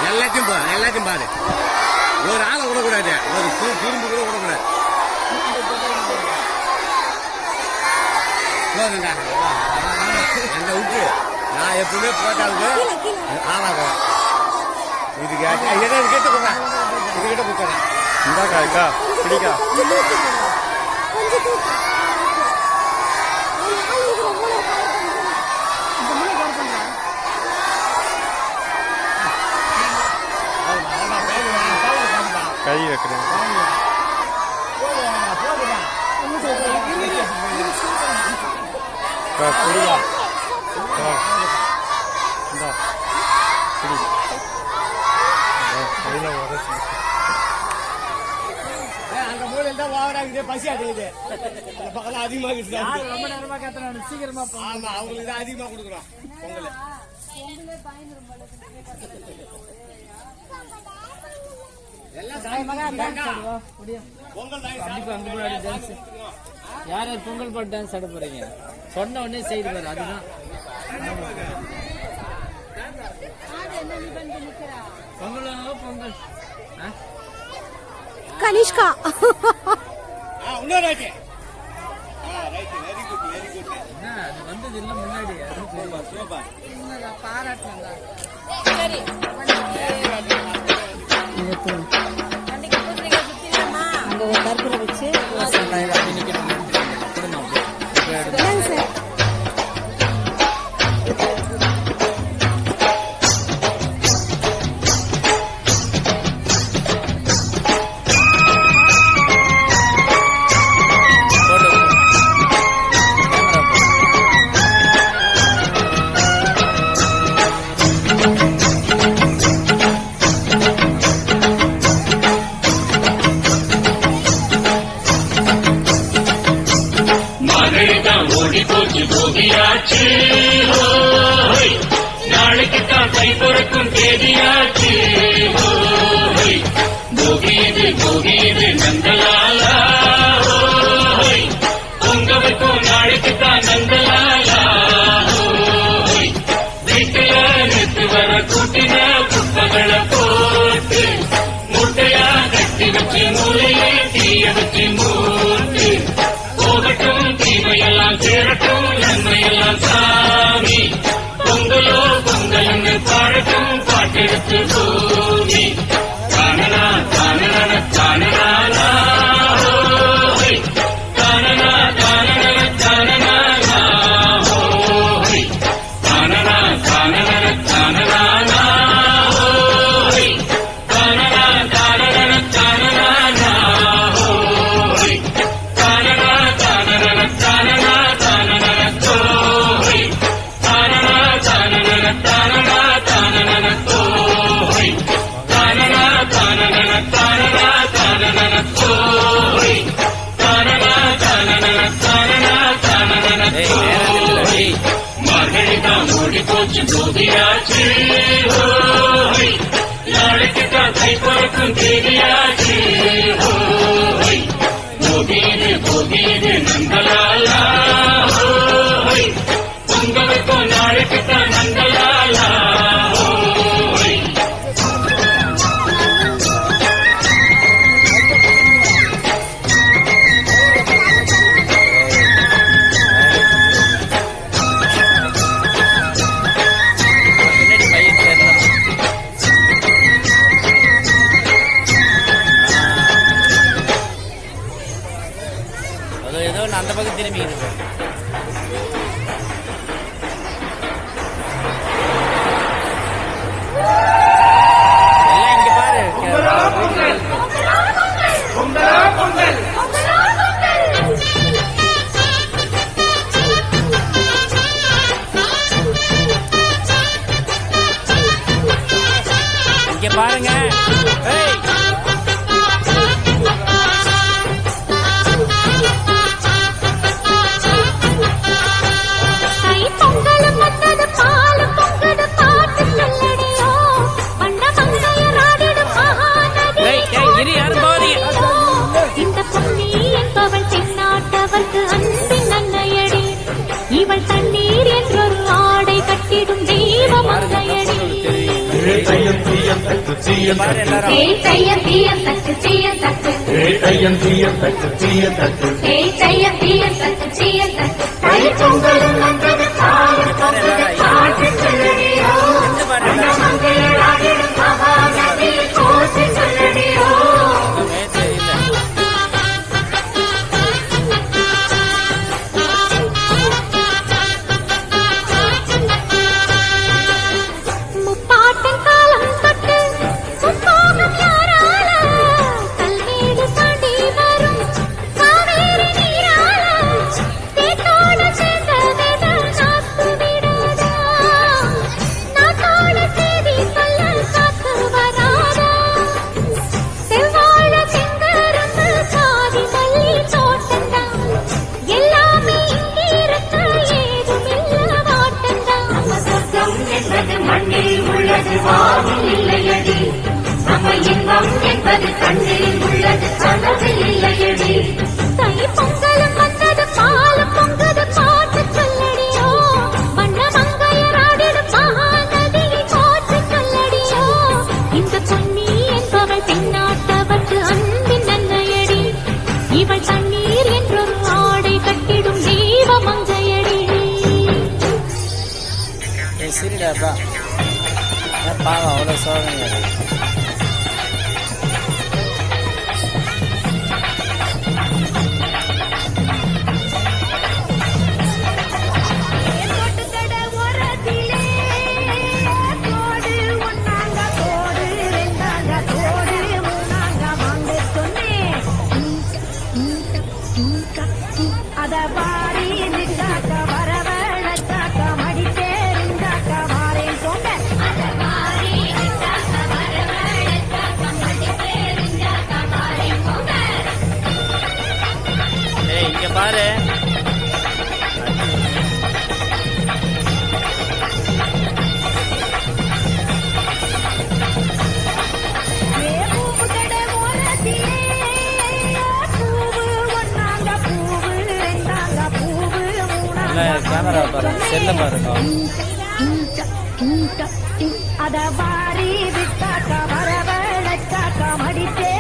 எல்லாத்தையும் பாரு, ஒரு ஆளை விடக்கூடாது, ஒரு திரும்பி கூட விடக்கூடாது. போதுங்க எங்க விட்டு நான் எப்பவுமே போட்டாலுக்கு ஆளாகும். இது கேட்ட போங்க, இது கிட்ட போறேன். இந்தாக்கா அக்கா பிடிக்கா கை வைக்கிறேன். அந்த மூலையில் தான் வாங்குறாங்க, பசி அடையுது. பக்கம் அதிகமா ரொம்ப நேரமா கேட்கறாங்க, சீக்கிரமா. ஆமா, அவங்களுக்கு தான் அதிகமா கொடுக்குறோம் பொங்கல். யார் பொங்கல் பாட்டு டான்ஸ் ஆட போறீங்க? சொன்ன உடனே செய்து பாரு, அதுதான் பொங்கல். கனிஷ்கா அது வந்தது இல்ல முன்னாடி பாராட்டு. அங்க கருத்துல வச்சு ஓடி போச்சு போகியாச்சு நாளைக்குத்தான் கை பிறக்கும் தேதியாச்சு போகியது நந்தலாலா பொங்க வைக்கும் நாளைக்குத்தான் நந்தலாலா வீட்டுல நெத்து வர கூட்டின குப்பகளை போட்டு முட்டையா கட்டி வச்சு மூலையே தீய வச்சு மூட்டு போகட்டும் தீமையெல்லாம் சேரட்டும் நன்மையெல்லாம் சாமி பொங்கலோ பொங்கல்னு பாடட்டும் பாட்டெடுத்து பூமி தானனா தானன தானனா தானனா தானன தானனா தானனா தானன தானனா தானனா தானன தானனா தானனா தானன தானனா தானன தோய் தானனா தானன தானனா தானன தோய் தானனா தானன தானனா தானன தோய் தானனா தானன தானனா தானன தோய் மார்கழிதான் ஓடி போச்சு போகியாச்சு நாளைக்குத்தான் கை பிறக்கும் தேதியாச்சு போகியது நந்தலாலா பொங்க வைக்கும் நாளைக்குத்தான் நந்தலாலா பின்னாடி பையன் தெரியல. அது ஏதோ ஒண்ணு அந்த பக்கம் திரும்பிக்கிது. எல்லாம் இங்க பாரு. இங்க பாருங்க. ஏய். கை பொங்கலும் வந்தது பாலும் பொங்குது பாட்டு சொல்லடியோ வண்ண மங்கையராடிடும் மகாநதி ஏய், இரு யாரும் போதீங்க. இந்த பொன்னி என்பவள் தென்னாட்டவர்க்கு அன்பின் அன்னையடி இவள் தண்ணீர் என்றொரு ஆடை கட்டிடும் தெய்வ மங்கையடி தையம் தீயம் தட்டு தீயம் பாரு தட்டு எல்லாரும். ஏய் தையம் தீயம் தட்டு தீயம் தட்டு தையம் தீயம் தட்டு தீயம் தட்டு ஏய் தையம் தீயம் தட்டு தீயம் தட்டு கை பொங்கலும் வந்தது பாலும் பொங்குது பாட்டு சொல்லடியோ இந்த பாரு வண்ண எல்லாரும். மங்கையராடிடும் மகாநதி போற்றி சொல்லடியோ மேய்ச்சல் இல்ல. முப்பாட்டன் காலம் தொட்டு முப்போகம் யாரால கல்வீடு தாண்டி வரும் காவேரி நீரால தேத்தோட சேர்ந்த வேத நாத்து விடாதா நாத்தோட செய்தி சொல்ல காத்து வராதா செவ்வாழ செங்கரும்பு சாதி மல்லி தோட்டந்தான் எல்லாமே இங்கிருக்க ஏதுமில்ல வாட்டந்தான் சொர்க்கம் என்பது மண்ணில் உள்ளது வாவில் இல்லையடி நம்ம இன்பம் என்பது கண்ணில் உள்ளது கனவில் இல்லையடி தை பொங்கலும் வந்தது பாலும் பொங்குது பாட்டு சொல்லடியோ வண்ண மங்கையராடிடும் மகாநதியை போற்றி சொல்லடியோ இந்த பொன்னி என்பவள் தென்னாட்டவர்க்கு அன்பின் அன்னையடி இவள் தண்ணீர் என்றொரு ஆடை கட்டிடும் தெய்வ மங்கையடி ஏய் சரிடாப்பா. பாவம் அவ்வளோ சோதனை. தோட்டுக்கட ஓரத்திலே கோடு ஒன்னாங்க கோடு ரெண்டாங்க கோடு மூணாங்க வாங்க சொன்னேன் அத பாடி நிற்காக்க வரவழைச்சாக்க மடி பேருந்தாக்க வாரேன் சொன்னேன் அத பாடி நிற்காக்க வரவழைச்சாக்க மடி பேருந்தாக்க வாரேன் சொன்னேன் ஏய் இங்க பாரு. கேமரா பாருங்க, செல்ல பாருங்க. அத வாரி விட்டாக்கா வரவழைச்சாக்கா மடித்தே